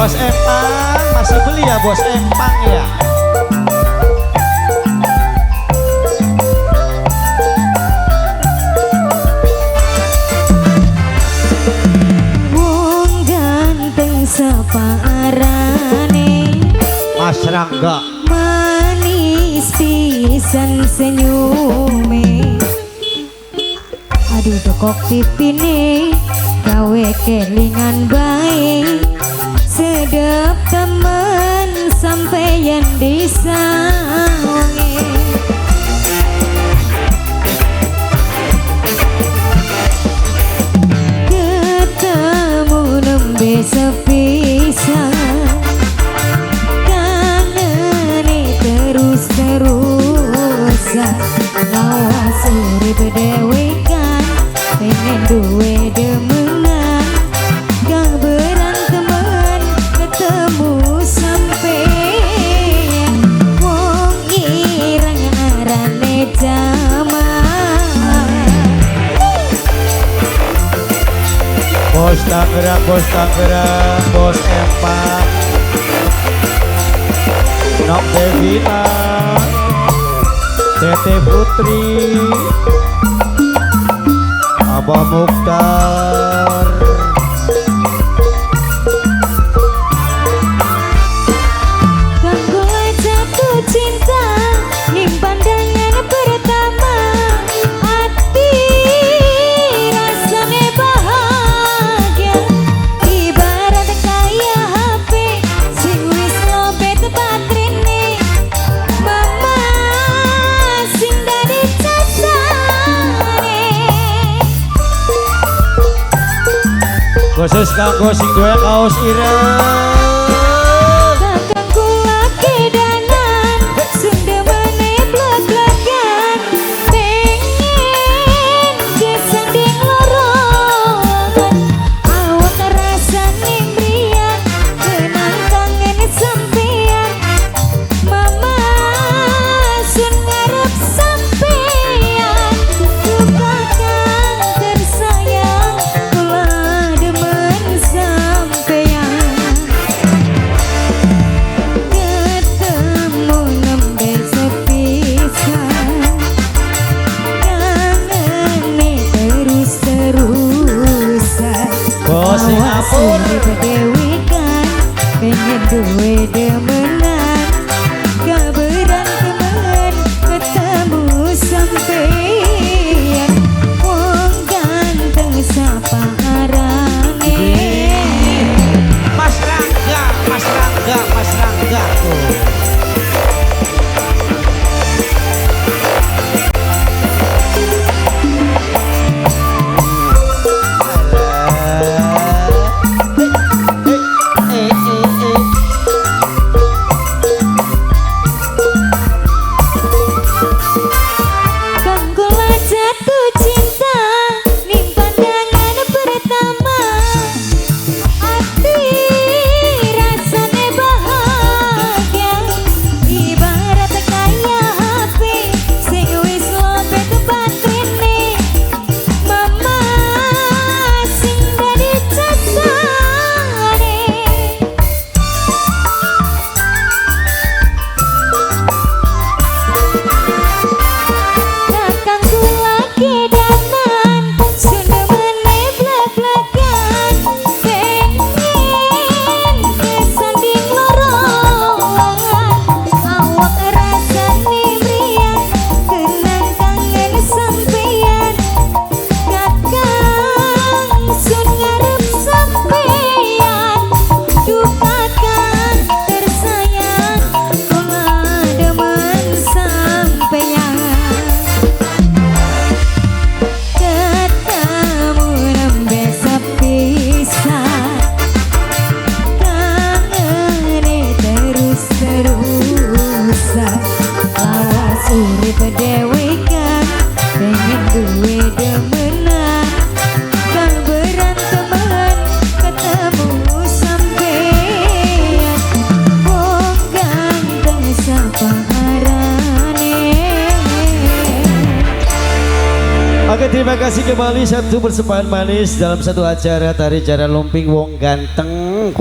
Bos Empang masih beli ya Bos Empang ya. Wong ganteng separane Mas Rangga manis pisan senyume. Aduh dokok pipine gawe kelingan bae. Sedep temen sampeyan disawange. Ketemu nembe sepisan kangen terus-terusan. Lawas urip dewe kan pengen duwe demengan. Gak berantemen ketemu sampeyan. Wong ireng arane Jamal. Bos Tangerang, Bos Tangerang, Bos Empang, Nok Devina, Tete Putri, Abah Mukhtar. Kanggo jatuh cinta ning pandangan pertama. Hati rasane bahagia. Ibarat kaya HP sing wis lobet baterene. Mama sing dadi cacane. Khusus kanggo sing duwe kaos ireng. Kakangku lagi danan sendemane blak-blakan. Pengen disanding lorongan. Awak rasane mriyan kenang kangen sampeyan. Mama sun ngarep sampeyan. Duka kang tersayang kula demen sampeyan. Ketemu nembe sepisan kangene terus-terusan. Bos Singapura. Urip dewe kan pengen duwe demenan. Gak berantemen ketemu sampeyan. Wong ganteng sapa arane. Mas Rangga, Mas Rangga, Mas Rangga tuh. Kanggo jatuh cinta ning pandangan pertama. Hati rasane bahagia. Ibarat kaya HP sing wis lobet baterene. Mama sing dadi cacane. Kakangku lagi danan sendemane blak-blakan. Pengen disanding lorongan. Awak rasane mriyan kenang kangen sampeyan. Kakang sun ngarep sampeyan. Duka kang tersayang kula demen sampeyan. Ketemu nembe sepisan kangene terus-terusan. Lawas urip dewe kan pengen duwe demenan. Gak berantemen ketemu sampeyan. Wong ganteng sapa arane. Oke, terima kasih kembali satu persembahan manis dalam satu acara tari jaran lumping Wong Ganteng.